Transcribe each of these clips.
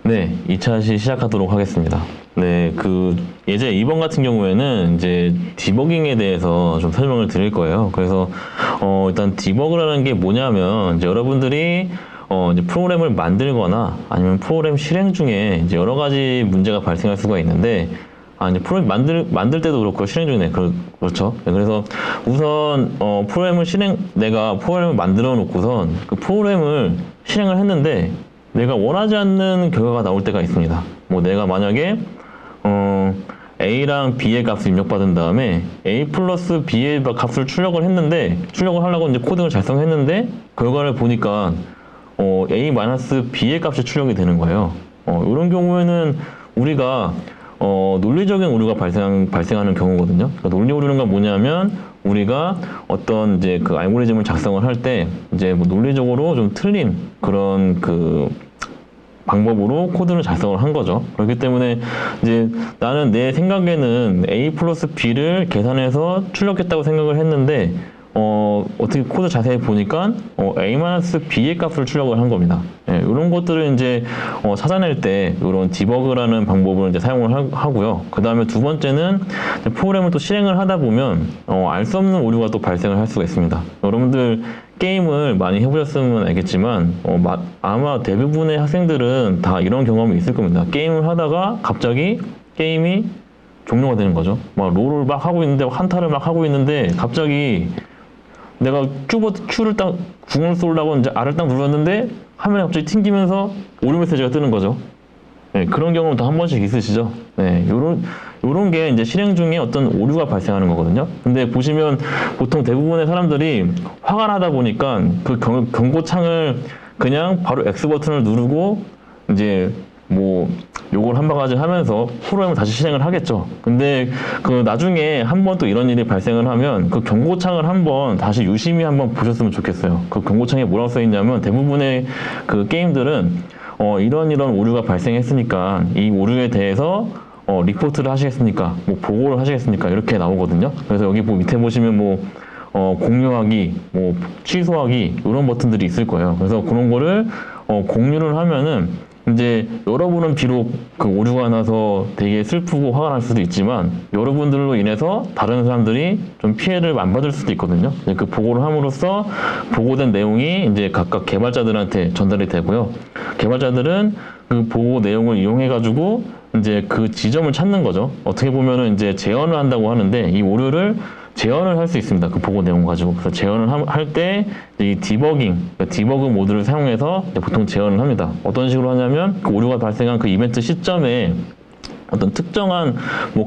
네, 2차 시 시작하도록 하겠습니다. 네, 예제 2번 같은 경우에는 이제 디버깅에 대해서 좀 설명을 드릴 거예요. 그래서, 일단 디버그라는 게 뭐냐면, 이제 여러분들이, 이제 프로그램을 만들거나 아니면 프로그램 실행 중에 이제 여러 가지 문제가 발생할 수가 있는데, 이제 프로그램 만들 때도 그렇고 실행 중에 그렇죠. 네, 그래서 우선, 내가 프로그램을 만들어 놓고선 그 프로그램을 실행을 했는데, 내가 원하지 않는 결과가 나올 때가 있습니다. 뭐 내가 만약에 A랑 B의 값을 입력받은 다음에 A 플러스 B의 값을 출력을 하려고 이제 코딩을 작성했는데 결과를 보니까 A 마이너스 B의 값이 출력이 되는 거예요. 이런 경우에는 우리가 논리적인 오류가 발생하는 경우거든요. 그러니까 논리 오류가 뭐냐면 우리가 어떤 이제 그 알고리즘을 작성을 할 때 이제 뭐 논리적으로 좀 틀린 그런 방법으로 코드를 작성을 한 거죠. 그렇기 때문에 이제 나는 내 생각에는 A 플러스 B를 계산해서 출력했다고 생각을 했는데 어떻게 코드 자세히 보니까 A 마이너스 B의 값을 출력을 한 겁니다. 예, 이런 것들을 이제 찾아낼 때 이런 디버그라는 방법을 이제 사용을 하고요. 그 다음에 두 번째는 프로그램을 또 실행을 하다 보면 알 수 없는 오류가 또 발생을 할 수가 있습니다. 여러분들 게임을 많이 해보셨으면 알겠지만 아마 대부분의 학생들은 다 이런 경험이 있을 겁니다. 게임을 하다가 갑자기 게임이 종료가 되는 거죠. 막 롤을 막 하고 있는데 한타를 막 하고 있는데 갑자기 내가 Q를 딱 궁을 쏠라고 이제 R을 딱 눌렀는데 화면에 갑자기 튕기면서 오류 메시지가 뜨는 거죠. 네, 그런 경우는 다 한 번씩 있으시죠. 네, 요런 게 이제 실행 중에 어떤 오류가 발생하는 거거든요. 근데 보시면 보통 대부분의 사람들이 화가 나다 보니까 그 경고창을 그냥 바로 X 버튼을 누르고 이제 뭐 요걸 한 바가지 하면서 프로그램을 다시 실행을 하겠죠. 근데 나중에 한번 또 이런 일이 발생을 하면 그 경고창을 한번 다시 유심히 한번 보셨으면 좋겠어요. 그 경고창에 뭐라고 써 있냐면 대부분의 그 게임들은 이런 오류가 발생했으니까 이 오류에 대해서 리포트를 하시겠습니까? 뭐 보고를 하시겠습니까? 이렇게 나오거든요. 그래서 여기 밑에 보시면 공유하기, 취소하기 이런 버튼들이 있을 거예요. 그래서 그런 거를 공유를 하면은 이제 여러분은 비록 그 오류가 나서 되게 슬프고 화가 날 수도 있지만 여러분들로 인해서 다른 사람들이 좀 피해를 안 받을 수도 있거든요. 그 보고를 함으로써 보고된 내용이 이제 각각 개발자들한테 전달이 되고요. 개발자들은 그 보고 내용을 이용해 가지고 이제 그 지점을 찾는 거죠. 어떻게 보면은 이제 재현을 한다고 하는데 이 오류를 재현을 할 수 있습니다. 그 보고 내용 가지고. 그래서 재현을 할 때 이 디버그 모드를 사용해서 보통 재현을 합니다. 어떤 식으로 하냐면 그 오류가 발생한 그 이벤트 시점에 어떤 특정한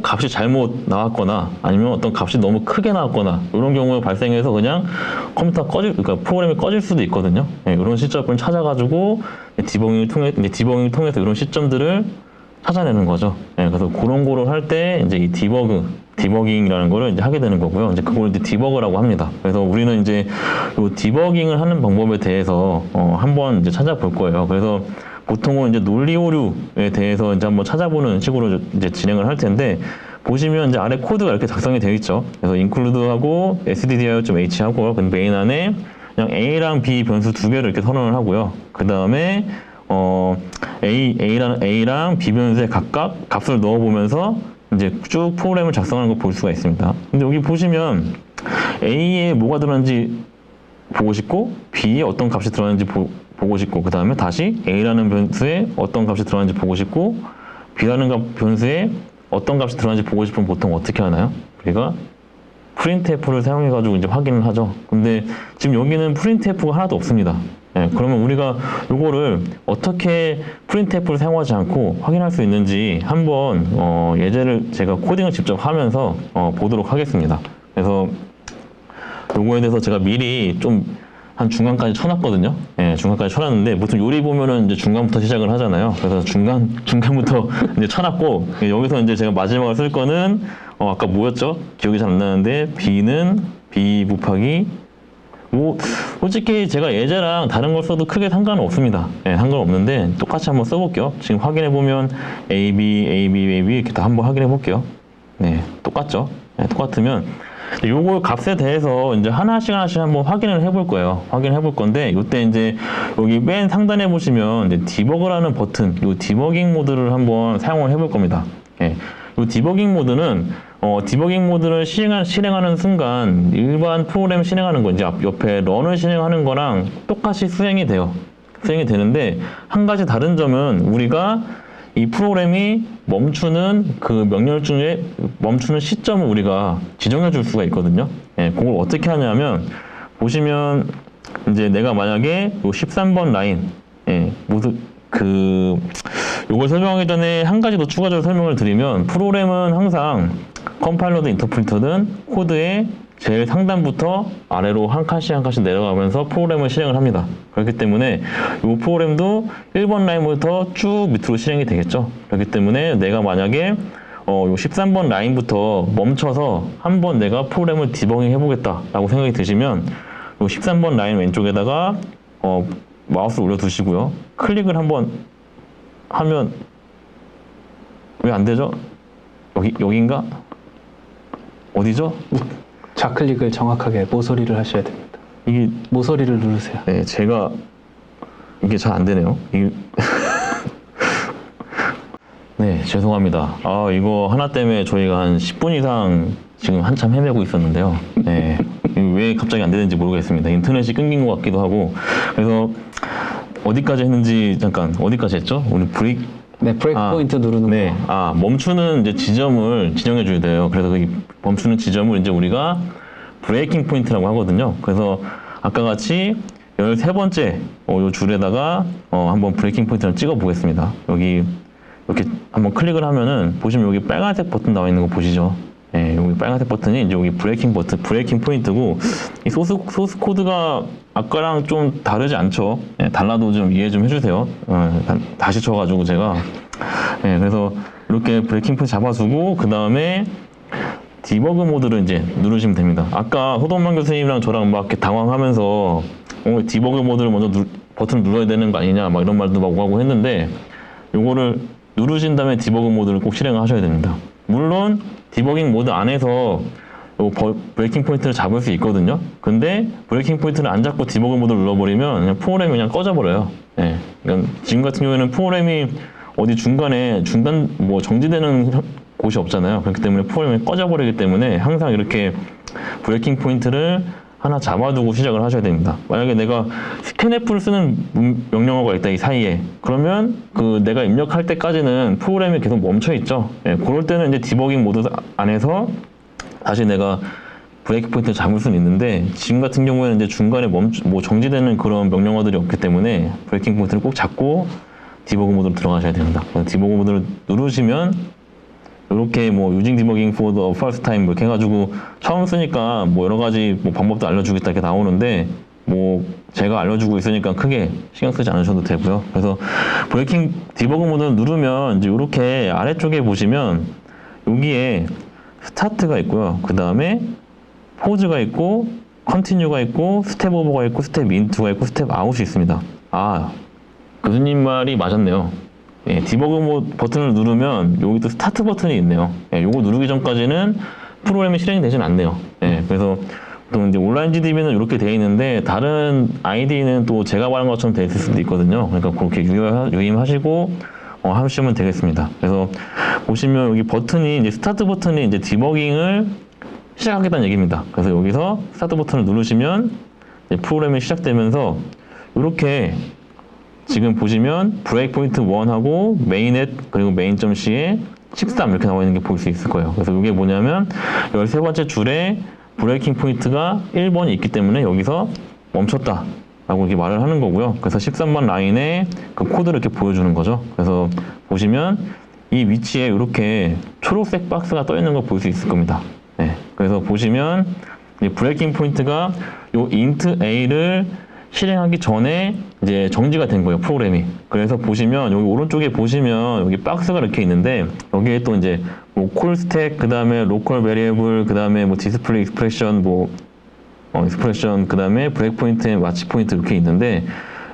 값이 잘못 나왔거나 아니면 어떤 값이 너무 크게 나왔거나 이런 경우에 발생해서 그냥 그러니까 프로그램이 꺼질 수도 있거든요. 네, 이런 시점을 찾아가지고 디버깅을 통해서 이런 시점들을 찾아내는 거죠. 네, 그래서 그런 거를 할 때 이제 이 디버깅이라는 거를 이제 하게 되는 거고요. 이제 그걸 이제 디버그라고 합니다. 그래서 우리는 이제 이 디버깅을 하는 방법에 대해서 한번 이제 찾아볼 거예요. 그래서 보통은 이제 논리 오류에 대해서 이제 한번 찾아보는 식으로 이제 진행을 할 텐데 보시면 이제 아래 코드가 이렇게 작성이 되어 있죠. 그래서 include하고 stdio.h 하고 그 메인 안에 그냥 A랑 B 변수 두 개를 이렇게 선언을 하고요. 그 다음에 A랑 B 변수에 각각 값을 넣어보면서 이제 쭉 프로그램을 작성하는 걸 볼 수가 있습니다. 근데 여기 보시면 A에 뭐가 들어있는지 보고 싶고 B에 어떤 값이 들어있는지 보고 싶고 그 다음에 다시 A라는 변수에 어떤 값이 들어있는지 보고 싶고 B라는 변수에 어떤 값이 들어있는지 보고 싶으면 보통 어떻게 하나요? 우리가 printf를 사용해가지고 이제 확인을 하죠. 근데 지금 여기는 printf가 하나도 없습니다. 네, 그러면 우리가 이거를 어떻게 printf를 사용하지 않고 확인할 수 있는지 한번 예제를 제가 코딩을 직접 하면서 보도록 하겠습니다. 그래서 요거에 대해서 제가 미리 좀 한 중간까지 쳐놨거든요. 예, 중간까지 쳐놨는데 보통 요리 보면은 이제 중간부터 시작을 하잖아요. 그래서 중간부터 이제 쳐놨고 여기서 이제 제가 마지막으로 쓸 거는 아까 뭐였죠? 기억이 잘 안 나는데 B는 B 곱하기 솔직히 제가 예제랑 다른 걸 써도 크게 상관은 없습니다. 네, 상관없는데 똑같이 한번 써볼게요. 지금 확인해 보면 A, B, A, B, A, B 이렇게 다 한번 확인해 볼게요. 네, 똑같죠? 네, 똑같으면 요거 값에 대해서 이제 하나씩 한번 확인을 해볼 거예요. 확인해 볼 건데, 이때 이제 여기 맨 상단에 보시면 이제 디버그라는 버튼, 요 디버깅 모드를 한번 사용을 해볼 겁니다. 예. 요 디버깅 모드는 디버깅 모드를 실행하는 순간 일반 프로그램 실행하는 거 이제 옆에 런을 실행하는 거랑 똑같이 수행이 돼요. 수행이 되는데 한 가지 다른 점은 우리가 이 프로그램이 멈추는 그 명령 중에 멈추는 시점을 우리가 지정해 줄 수가 있거든요. 예, 그걸 어떻게 하냐면 보시면 이제 내가 만약에 요 13번 라인 모두 요걸 설명하기 전에 한 가지 더 추가적으로 설명을 드리면 프로그램은 항상 컴파일러든 인터프리터든 코드의 제일 상단부터 아래로 한 칸씩 내려가면서 프로그램을 실행을 합니다. 그렇기 때문에 이 프로그램도 1번 라인부터 쭉 밑으로 실행이 되겠죠. 그렇기 때문에 내가 만약에 요 13번 라인부터 멈춰서 한번 내가 프로그램을 디버깅 해보겠다라고 생각이 드시면 요 13번 라인 왼쪽에다가 마우스를 올려두시고요. 클릭을 한번 하면 왜 안 되죠? 여기인가? 어디죠? 좌클릭을 정확하게 모서리를 하셔야 됩니다. 이게 모서리를 누르세요. 네, 제가 이게 잘 안 되네요. 네, 죄송합니다. 이거 하나 때문에 저희가 한 10분 이상 지금 한참 헤매고 있었는데요. 네, 왜 갑자기 안 되는지 모르겠습니다. 인터넷이 끊긴 것 같기도 하고. 그래서 어디까지 했는지 잠깐 어디까지 했죠? 우리 브레이크 포인트 누르는 네, 거. 멈추는 이제 지점을 지정해 줘야 돼요. 그래서 그 멈추는 지점을 이제 우리가 브레이킹 포인트라고 하거든요. 그래서 아까 같이 13번째 요 줄에다가 한번 브레이킹 포인트를 찍어 보겠습니다. 여기 이렇게 한번 클릭을 하면은 보시면 여기 빨간색 버튼 나와 있는 거 보시죠? 네, 여기 빨간색 버튼이 이제 여기 브레이킹 버튼, 브레이킹 포인트고 이 소스 코드가 아까랑 좀 다르지 않죠? 네, 달라도 좀 이해 좀 해주세요. 다시 쳐가지고 제가 그래서 이렇게 브레이킹 포인트 잡아주고 그 다음에 디버그 모드를 이제 누르시면 됩니다. 아까 소동만 교수님이랑 저랑 막 이렇게 당황하면서 디버그 모드를 먼저 버튼을 눌러야 되는 거 아니냐 막 이런 말도 막 하고 했는데 요거를 누르신 다음에 디버그 모드를 꼭 실행을 하셔야 됩니다. 물론 디버깅 모드 안에서 브레이킹 포인트를 잡을 수 있거든요. 근데 브레이킹 포인트를 안 잡고 디버그 모드를 눌러버리면 그냥 프로그램이 그냥 꺼져버려요. 그러니까 지금 같은 경우에는 프로그램이 어디 중간에 정지되는 곳이 없잖아요. 그렇기 때문에 프로그램이 꺼져버리기 때문에 항상 이렇게 브레이킹 포인트를 하나 잡아두고 시작을 하셔야 됩니다. 만약에 내가 스캔F를 쓰는 명령어가 있다, 이 사이에. 그러면 내가 입력할 때까지는 프로그램이 계속 멈춰 있죠. 그럴 때는 이제 디버깅 모드 안에서 다시 내가 브레이크 포인트를 잡을 수는 있는데, 지금 같은 경우에는 이제 중간에 정지되는 그런 명령어들이 없기 때문에 브레이킹 포인트를 꼭 잡고 디버그 모드로 들어가셔야 됩니다. 디버그 모드를 누르시면 이렇게 using debugging for the first time 이렇게 해가지고 처음 쓰니까 여러 가지 방법도 알려주겠다 이렇게 나오는데 제가 알려주고 있으니까 크게 신경 쓰지 않으셔도 되고요. 그래서 브레이킹 디버그 모드를 누르면 이제 이렇게 아래쪽에 보시면 여기에 스타트가 있고요. 그 다음에 포즈가 있고 컨티뉴가 있고 스텝 오버가 있고 스텝 인투가 있고 스텝 아웃이 있습니다. 교수님 말이 맞았네요. 디버그 버튼을 누르면 여기 또 스타트 버튼이 있네요. 요거 누르기 전까지는 프로그램이 실행이 되진 않네요. 그래서 보통 이제 온라인 GDB는 이렇게 되어 있는데 다른 ID는 또 제가 말한 것처럼 되어 있을 수도 있거든요. 그러니까 그렇게 유의하시고 하시면 되겠습니다. 그래서 보시면 여기 버튼이 이제 스타트 버튼이 이제 디버깅을 시작하겠다는 얘기입니다. 그래서 여기서 스타트 버튼을 누르시면 이제 프로그램이 시작되면서 이렇게 지금 보시면 브레이크 포인트 1하고 메인넷 그리고 메인.c에 13 이렇게 나와 있는 게 볼 수 있을 거예요. 그래서 이게 뭐냐면 13번째 줄에 브레이킹 포인트가 1번이 있기 때문에 여기서 멈췄다 라고 이렇게 말을 하는 거고요. 그래서 13번 라인에 그 코드를 이렇게 보여주는 거죠. 그래서 보시면 이 위치에 이렇게 초록색 박스가 떠 있는 걸 볼 수 있을 겁니다. 그래서 보시면 이 브레이킹 포인트가 요 int a를 실행하기 전에 이제 정지가 된 거예요, 프로그램이. 그래서 보시면 여기 오른쪽에 보시면 여기 박스가 이렇게 있는데 여기에 또 이제 콜 스택, 그 다음에 로컬 베리애블, 그 다음에 디스플레이 익스프레션, 익스프레션, 그 다음에 브레이크 포인트, 마치 포인트 이렇게 있는데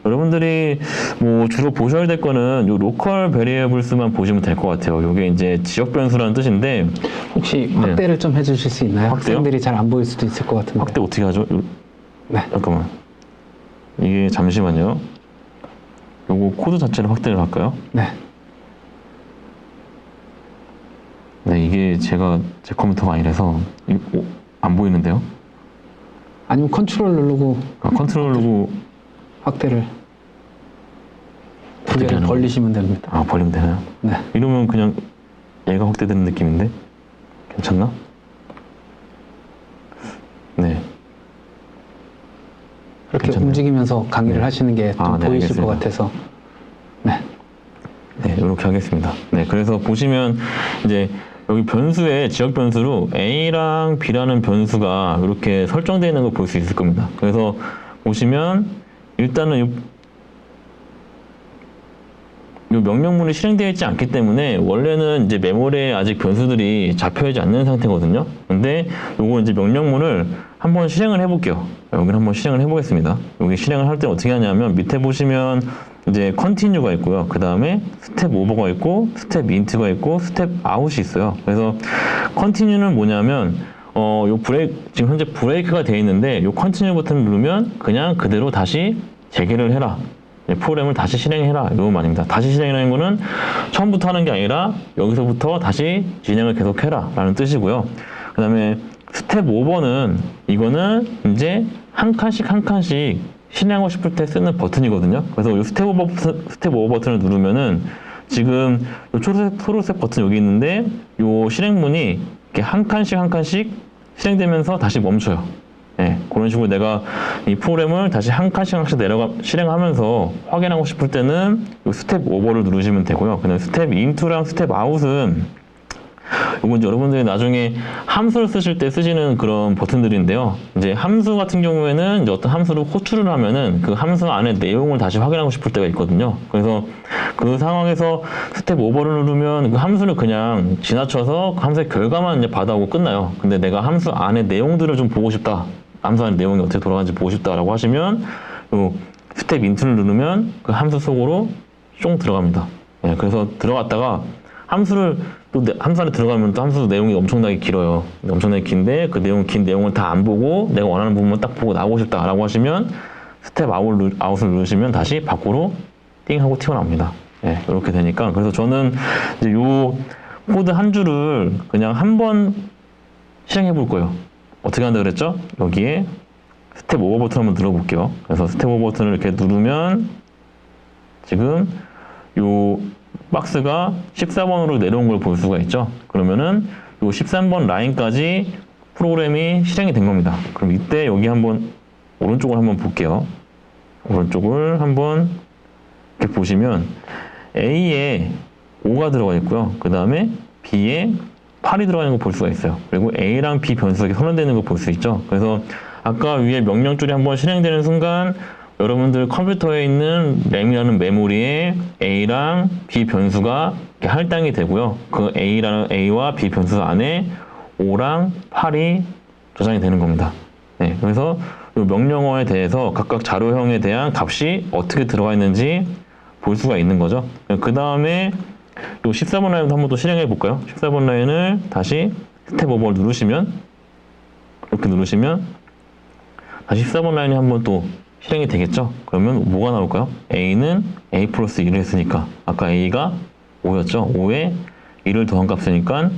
여러분들이 뭐 주로 보셔야 될 거는 요 로컬 베리어블스만 보시면 될 것 같아요. 요게 이제 지역 변수라는 뜻인데 혹시 확대를 좀 해주실 수 있나요? 확대요? 학생들이 잘 안 보일 수도 있을 것 같은데. 확대 어떻게 하죠? 네. 잠깐만. 이게 잠시만요. 요거 코드 자체를 확대를 할까요? 네. 네, 이게 제 컴퓨터가 아니라서 안 보이는데요. 아니면 컨트롤 누르고 컨트롤 누르고 확대를 두 어떻게 개를 하는 벌리시면 됩니다. 벌리면 되나요? 네. 이러면 그냥 얘가 확대되는 느낌인데 괜찮나? 네. 이렇게 괜찮나요? 움직이면서 강의를 네. 하시는 게 좀 네, 보이실 알겠습니다. 것 같아서. 네. 네, 이렇게 하겠습니다. 네, 그래서 보시면 이제 여기 변수에 지역 변수로 A랑 B라는 변수가 이렇게 설정되어 있는 걸 볼 수 있을 겁니다. 그래서 보시면 일단은 요 명령문이 실행되어 있지 않기 때문에 원래는 이제 메모리에 아직 변수들이 잡혀있지 않는 상태거든요. 근데 요거 이제 명령문을 한번 실행을 해볼게요. 여기를 한번 실행을 해보겠습니다. 여기 실행을 할 때 어떻게 하냐면 밑에 보시면 이제 컨티뉴가 있고요. 그 다음에 스텝 오버가 있고 스텝 인트가 있고 스텝 아웃이 있어요. 그래서 컨티뉴는 뭐냐면 요 지금 현재 브레이크가 되어 있는데 요 컨티뉴 버튼을 누르면 그냥 그대로 다시 재개를 해라. 프로그램을 다시 실행해라. 이런 말입니다. 다시 실행하는 거는 처음부터 하는 게 아니라 여기서부터 다시 진행을 계속해라 라는 뜻이고요. 그 다음에 스텝 오버는 이거는 이제 한 칸씩 실행하고 싶을 때 쓰는 버튼이거든요. 그래서 이 스텝 오버 버튼을 누르면은 지금 요 초록색 버튼 여기 있는데 요 실행문이 이렇게 한 칸씩 실행되면서 다시 멈춰요. 네, 그런 식으로 내가 이 프로그램을 다시 한 칸씩 실행하면서 확인하고 싶을 때는 이 스텝 오버를 누르시면 되고요. 그다음에 스텝 인투랑 스텝 아웃은 이건 이제 여러분들이 나중에 함수를 쓰실 때 쓰시는 그런 버튼들인데요. 이제 함수 같은 경우에는 이제 어떤 함수를 호출을 하면은 그 함수 안에 내용을 다시 확인하고 싶을 때가 있거든요. 그래서 그 상황에서 스텝 오버를 누르면 그 함수를 그냥 지나쳐서 그 함수의 결과만 이제 받아오고 끝나요. 근데 내가 함수 안에 내용들을 좀 보고 싶다. 함수 안에 내용이 어떻게 돌아가는지 보고 싶다라고 하시면 요 스텝 인트를 누르면 그 함수 속으로 쫑 들어갑니다. 네, 그래서 들어갔다가 함수 안에 들어가면 또 함수 내용이 엄청나게 길어요. 엄청나게 긴데 그 긴 내용을 다 안 보고 내가 원하는 부분만 딱 보고 나오고 싶다라고 하시면 스텝 아웃을 누르시면 다시 밖으로 띵 하고 튀어나옵니다. 네, 이렇게 되니까 그래서 저는 이제 요 코드 한 줄을 그냥 한 번 실행해 볼 거예요. 어떻게 한다 그랬죠? 여기에 스텝 오버 버튼 한번 눌러볼게요. 그래서 스텝 오버 버튼을 이렇게 누르면 지금 요 박스가 14번으로 내려온 걸 볼 수가 있죠. 그러면은 요 13번 라인까지 프로그램이 실행이 된 겁니다. 그럼 이때 여기 한번 오른쪽을 한번 볼게요. 오른쪽을 한번 이렇게 보시면 A에 5가 들어가 있고요. 그 다음에 B에 8이 들어가 있는 거 볼 수가 있어요. 그리고 A랑 B 변수가 이렇게 선언되는 거 볼 수 있죠. 그래서 아까 위에 명령줄이 한번 실행되는 순간 여러분들 컴퓨터에 있는 램이라는 메모리에 A랑 B 변수가 이렇게 할당이 되고요. 그 A와 B 변수 안에 5랑 8이 저장이 되는 겁니다. 네, 그래서 이 명령어에 대해서 각각 자료형에 대한 값이 어떻게 들어가 있는지 볼 수가 있는 거죠. 그 다음에 이 14번 라인도 한번 또 실행해 볼까요? 14번 라인을 다시 스텝 오버를 누르시면 이렇게 누르시면 다시 14번 라인이 한번 또 실행이 되겠죠? 그러면 뭐가 나올까요? A는 A 플러스 1을 했으니까 아까 A가 5였죠? 5에 1을 더한 값이니까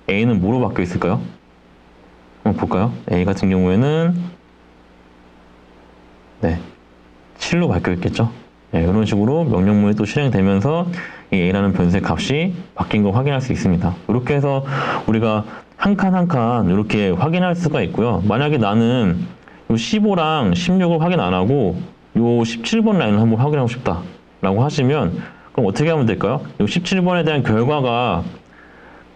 A는 뭐로 바뀌어 있을까요? 한번 볼까요? A 같은 경우에는 네, 7로 바뀌어 있겠죠? 네, 이런 식으로 명령문이 또 실행되면서 이 A라는 변수의 값이 바뀐 걸 확인할 수 있습니다. 이렇게 해서 우리가 한 칸 한 칸 이렇게 확인할 수가 있고요. 만약에 나는 요 15랑 16을 확인 안 하고 요 17번 라인을 한번 확인하고 싶다 라고 하시면 그럼 어떻게 하면 될까요? 요 17번에 대한 결과가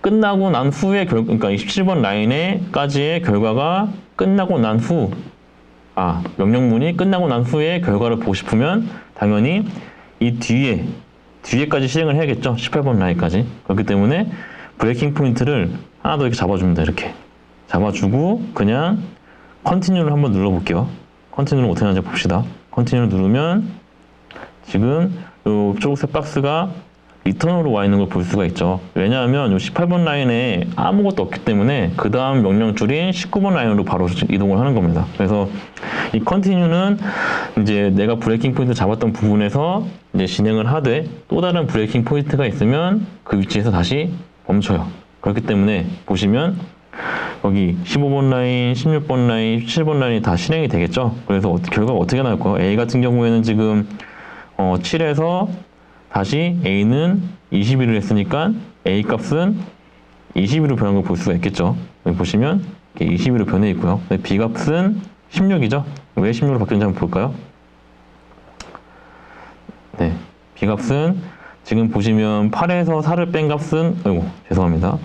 끝나고 난 후에 그러니까 27번 라인에까지의 결과가 끝나고 난 후 명령문이 끝나고 난 후에 결과를 보고 싶으면 당연히 이 뒤에까지 실행을 해야겠죠. 18번 라인까지. 그렇기 때문에 브레이킹 포인트를 하나 더 이렇게 잡아줍니다. 이렇게 잡아주고 그냥 컨티뉴를 한번 눌러볼게요. 컨티뉴를 어떻게 하는지 봅시다. 컨티뉴를 누르면 지금 요 초록색 박스가 리턴으로 와 있는 걸 볼 수가 있죠. 왜냐하면 요 18번 라인에 아무것도 없기 때문에 그 다음 명령줄인 19번 라인으로 바로 이동을 하는 겁니다. 그래서 이 컨티뉴는 이제 내가 브레이킹 포인트 잡았던 부분에서 이제 진행을 하되 또 다른 브레이킹 포인트가 있으면 그 위치에서 다시 멈춰요. 그렇기 때문에 보시면 여기 15번 라인, 16번 라인, 17번 라인이 다 실행이 되겠죠. 그래서 결과가 어떻게 나올까요? A 같은 경우에는 지금 7에서 다시 A는 21을 했으니까 A 값은 21로 변한 걸 볼 수가 있겠죠. 여기 보시면 21로 변해 있고요. B 값은 16이죠. 왜 16으로 바뀌었는지 한번 볼까요? 네, B 값은 지금 보시면 8에서 4를 뺀 값은 죄송합니다.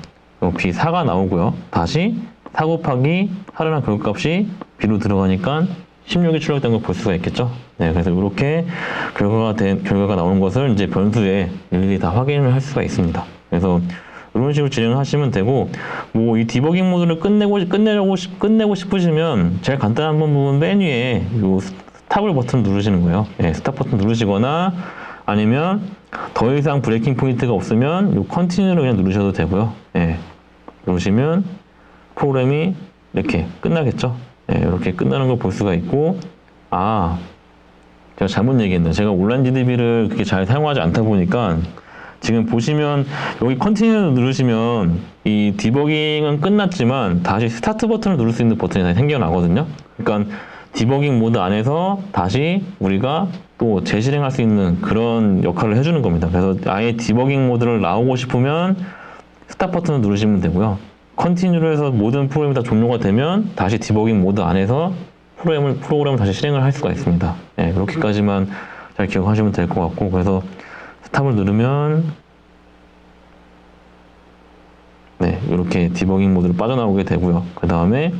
B 4가 나오고요. 다시 4 곱하기 4라는 결과값이 B로 들어가니까 16이 출력된 걸 볼 수가 있겠죠. 네, 그래서 이렇게 결과가 나오는 것을 이제 변수에 일일이 다 확인을 할 수가 있습니다. 그래서 이런 식으로 진행을 하시면 되고, 뭐 이 디버깅 모드를 끝내고 싶으시면 제일 간단한 부분 맨 위에 요 스탑을 버튼 누르시는 거예요. 네, 스탑 버튼 누르시거나 아니면 더 이상 브레이킹 포인트가 없으면 요 컨티뉴를 그냥 누르셔도 되고요. 네, 누르시면 프로그램이 이렇게 끝나겠죠. 네, 이렇게 끝나는 걸 볼 수가 있고, 제가 잘못 얘기했네요. 제가 온라인 GDB를 그렇게 잘 사용하지 않다 보니까 지금 보시면 여기 컨티뉴 누르시면 이 디버깅은 끝났지만 다시 스타트 버튼을 누를 수 있는 버튼이 다시 생겨나거든요. 그러니까 디버깅 모드 안에서 다시 우리가 또 재실행할 수 있는 그런 역할을 해주는 겁니다. 그래서 아예 디버깅 모드를 나오고 싶으면 스탑 버튼을 누르시면 되고요. 컨티뉴를 해서 모든 프로그램이 다 종료가 되면 다시 디버깅 모드 안에서 프로그램을 다시 실행을 할 수가 있습니다. 네, 이렇게까지만 잘 기억하시면 될 것 같고, 그래서 스탑을 누르면 네, 이렇게 디버깅 모드로 빠져나오게 되고요. 그 다음에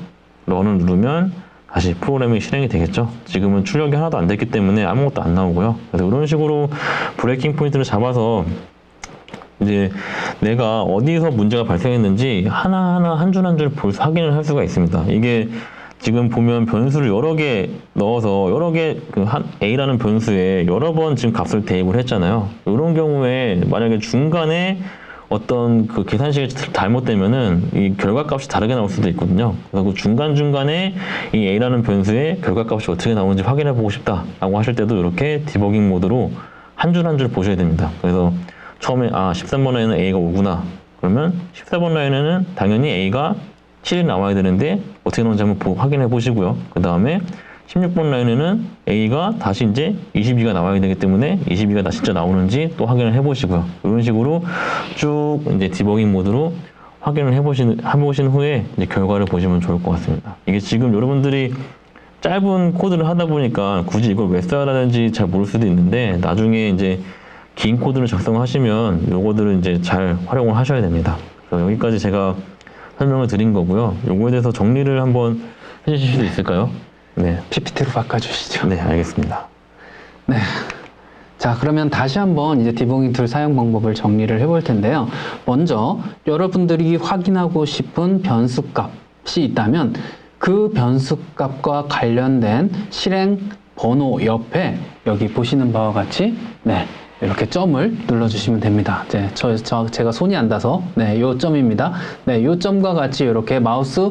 런을 누르면 다시 프로그램이 실행이 되겠죠. 지금은 출력이 하나도 안 됐기 때문에 아무것도 안 나오고요. 그래서 이런 식으로 브레이킹 포인트를 잡아서 이제 내가 어디서 문제가 발생했는지 하나하나 한 줄 한 줄 확인을 할 수가 있습니다. 이게 지금 보면 변수를 여러 개 넣어서 A라는 변수에 여러 번 지금 값을 대입을 했잖아요. 이런 경우에 만약에 중간에 어떤 그 계산식이 잘못되면은 이 결과값이 다르게 나올 수도 있거든요. 그래서 그 중간중간에 이 A라는 변수의 결과값이 어떻게 나오는지 확인해 보고 싶다라고 하실 때도 이렇게 디버깅 모드로 한 줄 한 줄 보셔야 됩니다. 그래서 처음에 13번 라인은 A가 5구나. 그러면 14번 라인에는 당연히 A가 7이 나와야 되는데 어떻게 나오는지 한번 확인해 보시고요. 그 다음에 16번 라인에는 A가 다시 이제 22가 나와야 되기 때문에 22가 진짜 나오는지 또 확인을 해 보시고요. 이런 식으로 쭉 이제 디버깅 모드로 확인을 해보신 후에 이제 결과를 보시면 좋을 것 같습니다. 이게 지금 여러분들이 짧은 코드를 하다 보니까 굳이 이걸 왜 써야 하는지 잘 모를 수도 있는데 나중에 이제 긴 코드를 작성하시면 요거들을 이제 잘 활용을 하셔야 됩니다. 그래서 여기까지 제가 설명을 드린 거고요. 요거에 대해서 정리를 한번 해주실 수 있을까요? 네. PPT로 바꿔주시죠. 네, 알겠습니다. 네. 자, 그러면 다시 한번 이제 디버깅 툴 사용 방법을 정리를 해볼 텐데요. 먼저 여러분들이 확인하고 싶은 변수값이 있다면 그 변수값과 관련된 실행 번호 옆에 여기 보시는 바와 같이 네, 이렇게 점을 눌러주시면 됩니다. 네, 제가 손이 안 닿아서 네, 요 점입니다. 네, 요 점과 같이 이렇게 마우스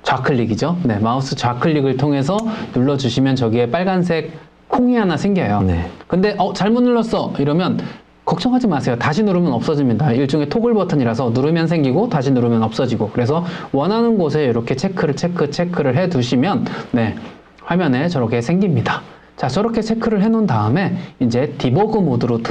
좌클릭이죠. 네, 마우스 좌클릭을 통해서 눌러주시면 저기에 빨간색 콩이 하나 생겨요. 네. 근데 잘못 눌렀어 이러면 걱정하지 마세요. 다시 누르면 없어집니다. 일종의 토글 버튼이라서 누르면 생기고 다시 누르면 없어지고, 그래서 원하는 곳에 이렇게 체크를 해 두시면 네, 화면에 저렇게 생깁니다. 자, 저렇게 체크를 해 놓은 다음에 이제 디버그 모드로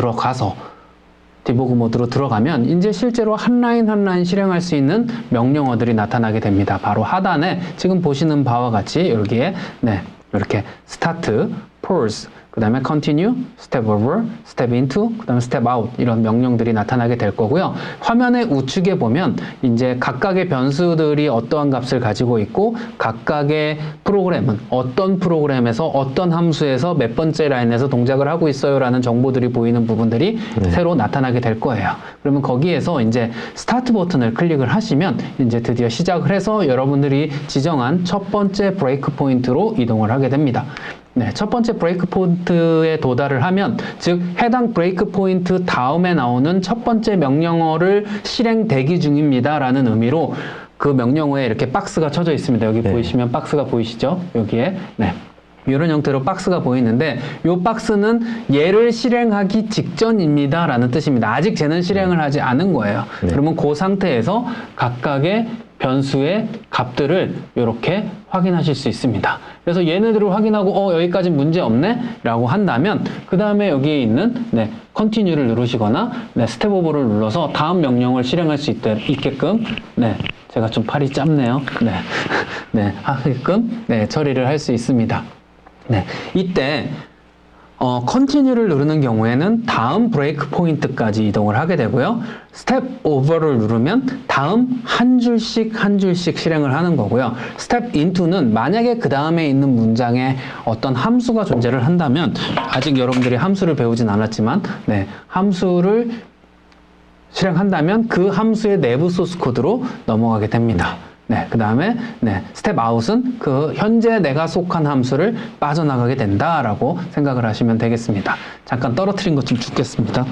들어가면 이제 실제로 한 라인 한 라인 실행할 수 있는 명령어들이 나타나게 됩니다. 바로 하단에 지금 보시는 바와 같이 여기에 네, 이렇게 스타트, pause, 그 다음에 continue, step over, step into, 그 다음에 step out 이런 명령들이 나타나게 될 거고요. 화면의 우측에 보면 이제 각각의 변수들이 어떠한 값을 가지고 있고 각각의 프로그램은 어떤 프로그램에서 어떤 함수에서 몇 번째 라인에서 동작을 하고 있어요 라는 정보들이 보이는 부분들이 새로 나타나게 될 거예요. 그러면 거기에서 이제 스타트 버튼을 클릭을 하시면 이제 드디어 시작을 해서 여러분들이 지정한 첫 번째 브레이크 포인트로 이동을 하게 됩니다. 네, 첫 번째 브레이크 포인트에 도달을 하면, 즉 해당 브레이크 포인트 다음에 나오는 첫 번째 명령어를 실행 대기 중입니다라는 의미로 그 명령어에 이렇게 박스가 쳐져 있습니다. 여기 네. 보이시면 박스가 보이시죠? 여기에. 네. 이런 형태로 박스가 보이는데 이 박스는 얘를 실행하기 직전입니다 라는 뜻입니다. 아직 쟤는 실행을 하지 않은 거예요. 네. 그러면 그 상태에서 각각의 변수의 값들을 이렇게 확인하실 수 있습니다. 그래서 얘네들을 확인하고 여기까지 문제 없네 라고 한다면 그 다음에 여기에 있는 Continue를 누르시거나 스텝 오버를 눌러서 다음 명령을 실행할 수 있게끔 제가 좀 팔이 짧네요. 하게끔 처리를 할 수 있습니다. 이때 Continue를 누르는 경우에는 다음 브레이크 포인트까지 이동을 하게 되고요. 스텝 오버를 누르면 다음 한 줄씩 실행을 하는 거고요. 스텝 인투는 만약에 그 다음에 있는 문장에 어떤 함수가 존재를 한다면, 아직 여러분들이 함수를 배우진 않았지만 함수를 실행한다면 그 함수의 내부 소스 코드로 넘어가게 됩니다. 그 다음에 스텝 아웃은 그 현재 내가 속한 함수를 빠져나가게 된다라고 생각을 하시면 되겠습니다. 잠깐 떨어뜨린 것 좀 줍겠습니다.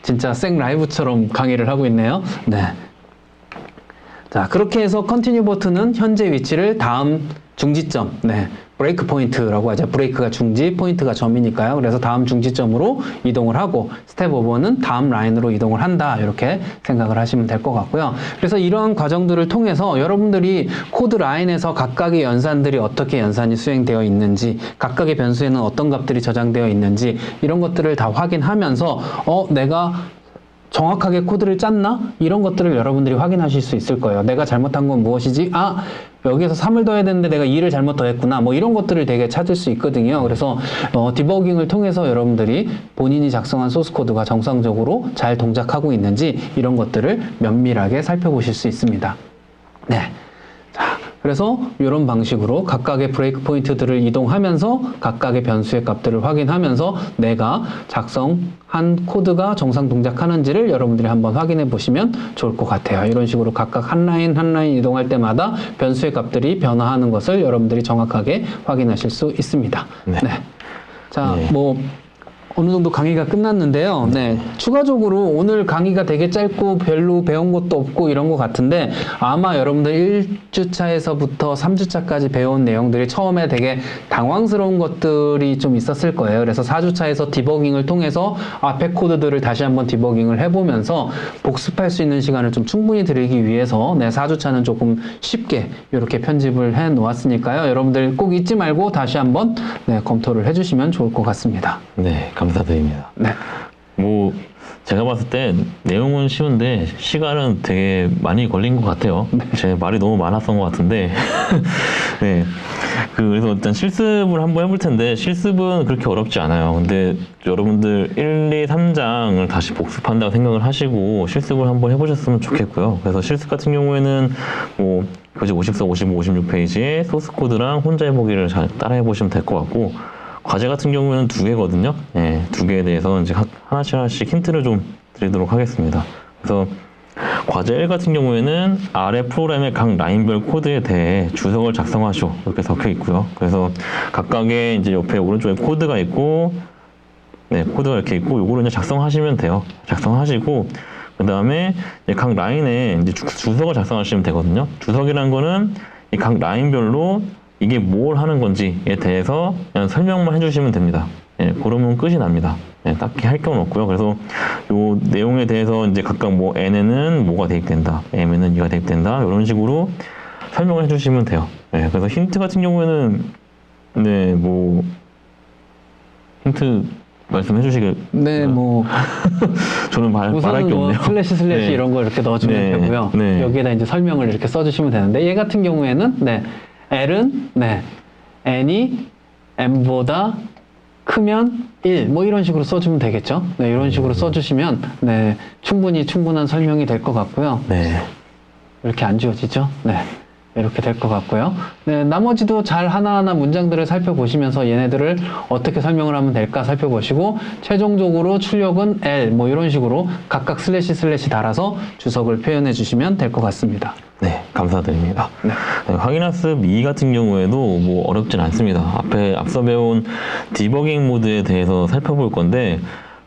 진짜 생 라이브처럼 강의를 하고 있네요. 자, 그렇게 해서 컨티뉴 버튼은 현재 위치를 다음 중지점, 브레이크 포인트라고 하죠. 브레이크가 중지, 포인트가 점이니까요. 그래서 다음 중지점으로 이동을 하고, 스텝 오버는 다음 라인으로 이동을 한다. 이렇게 생각을 하시면 될 것 같고요. 그래서 이러한 과정들을 통해서 여러분들이 코드 라인에서 각각의 연산들이 어떻게 연산이 수행되어 있는지, 각각의 변수에는 어떤 값들이 저장되어 있는지, 이런 것들을 다 확인하면서 내가 정확하게 코드를 짰나? 이런 것들을 여러분들이 확인하실 수 있을 거예요. 내가 잘못한 건 무엇이지? 여기에서 3을 더해야 되는데 내가 2를 잘못 더했구나. 뭐 이런 것들을 되게 찾을 수 있거든요. 그래서 디버깅을 통해서 여러분들이 본인이 작성한 소스 코드가 정상적으로 잘 동작하고 있는지 이런 것들을 면밀하게 살펴보실 수 있습니다. 자, 그래서 이런 방식으로 각각의 브레이크 포인트들을 이동하면서 각각의 변수의 값들을 확인하면서 내가 작성한 코드가 정상 동작하는지를 여러분들이 한번 확인해 보시면 좋을 것 같아요. 이런 식으로 각각 한 라인 한 라인 이동할 때마다 변수의 값들이 변화하는 것을 여러분들이 정확하게 확인하실 수 있습니다. 자, 어느 정도 강의가 끝났는데요. 추가적으로 오늘 강의가 되게 짧고 별로 배운 것도 없고 이런 것 같은데, 아마 여러분들 1주차에서부터 3주차까지 배운 내용들이 처음에 되게 당황스러운 것들이 좀 있었을 거예요. 그래서 4주차에서 디버깅을 통해서 앞에 코드들을 다시 한번 디버깅을 해보면서 복습할 수 있는 시간을 좀 충분히 드리기 위해서 4주차는 조금 쉽게 이렇게 편집을 해 놓았으니까요. 여러분들 꼭 잊지 말고 다시 한번 검토를 해주시면 좋을 것 같습니다. 감사드립니다. 제가 봤을 때 내용은 쉬운데 시간은 되게 많이 걸린 것 같아요. 제 말이 너무 많았던 것 같은데. 그래서 일단 실습을 한번 해볼 텐데, 실습은 그렇게 어렵지 않아요. 근데 여러분들 1, 2, 3장을 다시 복습한다고 생각을 하시고 실습을 한번 해보셨으면 좋겠고요. 그래서 실습 같은 경우에는 교재 54, 55, 56페이지에 소스 코드랑 혼자 해보기를 잘 따라 해보시면 될 것 같고, 과제 같은 경우에는 2개거든요. 2개에 대해서 이제 하나씩 힌트를 좀 드리도록 하겠습니다. 그래서 과제 1 같은 경우에는 아래 프로그램의 각 라인별 코드에 대해 주석을 작성하시오. 이렇게 적혀 있고요. 그래서 각각의 이제 옆에 오른쪽에 코드가 있고, 코드가 이렇게 있고, 요거를 이제 작성하시면 돼요. 작성하시고, 그 다음에 각 라인에 이제 주석을 작성하시면 되거든요. 주석이란 거는 이 각 라인별로 이게 뭘 하는 건지에 대해서 그냥 설명만 해주시면 됩니다. 그러면 끝이 납니다. 딱히 할 건 없고요. 그래서 요 내용에 대해서 이제 각각 N에는 뭐가 대입된다, M에는 이가 대입된다, 이런 식으로 설명을 해주시면 돼요. 그래서 힌트 같은 경우에는 힌트 말씀해 주시길. 저는 말할 게 없네요. 슬래시 이런 거 이렇게 넣어주면 되고요. 여기에다 이제 설명을 이렇게 써주시면 되는데, 얘 같은 경우에는 L은 N이 M보다 크면 1, 이런 식으로 써주면 되겠죠. 이런 식으로 써주시면 충분한 설명이 될 것 같고요. 이렇게 안 지워지죠. 이렇게 될 것 같고요. 네, 나머지도 잘 하나하나 문장들을 살펴보시면서 얘네들을 어떻게 설명을 하면 될까 살펴보시고 최종적으로 출력은 L 뭐 이런 식으로 각각 슬래시 달아서 주석을 표현해 주시면 될 것 같습니다. 네, 감사드립니다. 네. 네, 확인학습 2 같은 경우에도 뭐 어렵진 않습니다. 앞서 배운 디버깅 모드에 대해서 살펴볼 건데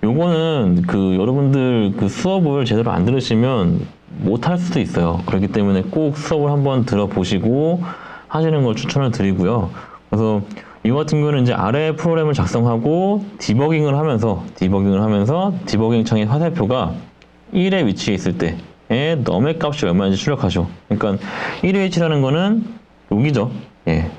요거는 그 여러분들 그 수업을 제대로 안 들으시면 못할 수도 있어요. 그렇기 때문에 꼭 수업을 한번 들어보시고 하시는 걸 추천을 드리고요. 그래서 이 같은 경우는 이제 아래 프로그램을 작성하고 디버깅을 하면서 디버깅 창의 화살표가 1의 위치에 있을 때의 넘의 값이 얼마인지 출력하죠. 그러니까 1의 위치라는 거는 여기죠. 예.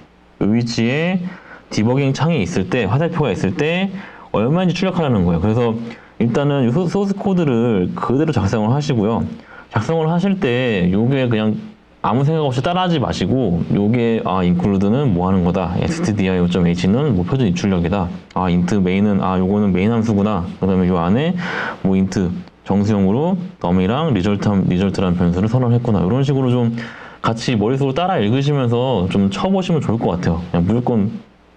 이 위치에 디버깅 창이 있을 때, 화살표가 있을 때 얼마인지 출력하라는 거예요. 그래서 일단은 이 소스 코드를 그대로 작성을 하시고요. 작성을 하실 때 요게 그냥 아무 생각 없이 따라하지 마시고 요게 include는 뭐 하는 거다. stdio.h는 뭐 표준 입출력이다. int main은 요거는 메인 함수구나. 그다음에 요 안에 뭐 int 정수형으로 num이랑 result라는 변수를 선언했구나. 이런 식으로 좀 같이 머릿속으로 따라 읽으시면서 좀 쳐보시면 좋을 것 같아요. 그냥 무조건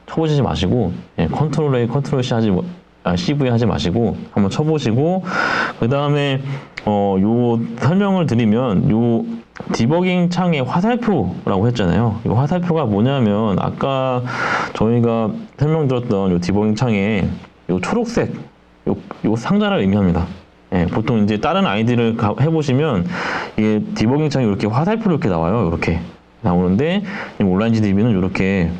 쳐보시지 마시고 컨트롤 A, 컨트롤 C CV 하지 마시고 한번 쳐보시고 그 다음에 요 설명을 드리면 요 디버깅 창의 화살표라고 했잖아요. 이 화살표가 뭐냐면 아까 저희가 설명드렸던 요 디버깅 창에 요 초록색 요 상자를 의미합니다. 예, 보통 이제 다른 아이디를 해보시면 이게 디버깅 창이 이렇게 화살표로 이렇게 나와요. 이렇게 나오는데 온라인 GDB는 이렇게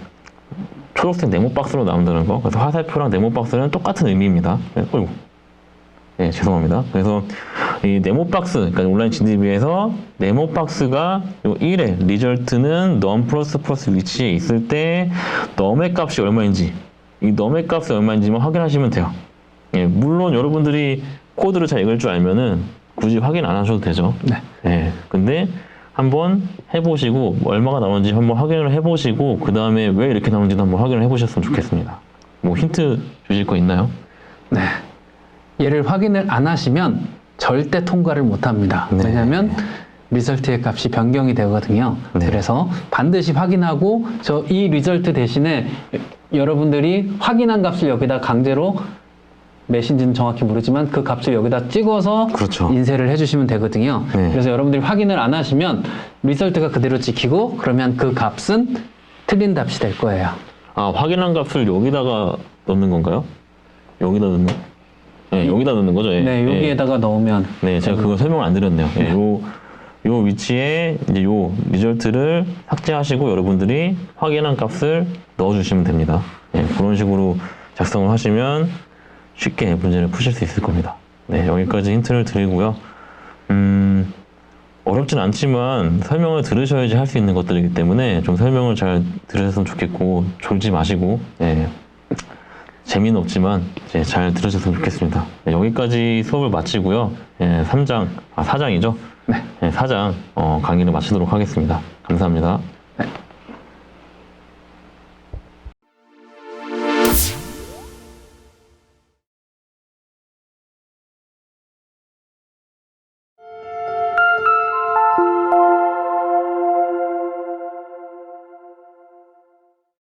초록색 네모 박스로 나온다는 거. 그래서 화살표랑 네모 박스는 똑같은 의미입니다. 네, 죄송합니다. 그래서 이 네모 박스, 그러니까 온라인 GDB에서 네모 박스가 요 1의 리절트는 num 플러스 위치에 있을 때 num의 값이 얼마인지, 이 num의 값이 얼마인지만 확인하시면 돼요. 예, 물론 여러분들이 코드를 잘 읽을 줄 알면은 굳이 확인 안 하셔도 되죠. 네. 예, 근데 한번 해보시고 얼마가 나오는지 한번 확인을 해보시고 그 다음에 왜 이렇게 나오는지도 한번 확인을 해보셨으면 좋겠습니다. 뭐 힌트 주실 거 있나요? 네. 얘를 확인을 안 하시면 절대 통과를 못 합니다. 네. 왜냐하면 리설트의 값이 변경이 되거든요. 네. 그래서 반드시 확인하고 이 리설트 대신에 여러분들이 확인한 값을 여기다 강제로 몇인지는 정확히 모르지만 그 값을 여기다 찍어서 그렇죠. 인쇄를 해주시면 되거든요. 네. 그래서 여러분들이 확인을 안 하시면 리설트가 그대로 찍히고 그러면 그 값은 틀린 답이 될 거예요. 확인한 값을 여기다가 넣는 건가요? 여기다 넣는? 네, 여기다 넣는 거죠. 예. 네, 여기에다가 넣으면. 네, 제가 그거 설명을 안 드렸네요. 예, 요 위치에 이제 요 리절트를 삭제하시고 여러분들이 확인한 값을 넣어주시면 됩니다. 예, 그런 식으로 작성을 하시면 쉽게 문제를 푸실 수 있을 겁니다. 네, 여기까지 힌트를 드리고요. 어렵진 않지만 설명을 들으셔야지 할 수 있는 것들이기 때문에 좀 설명을 잘 들으셨으면 좋겠고 졸지 마시고 재미는 없지만 이제 잘 들으셨으면 좋겠습니다. 네, 여기까지 수업을 마치고요. 4장이죠? 네. 4장 강의를 마치도록 하겠습니다. 감사합니다. 네.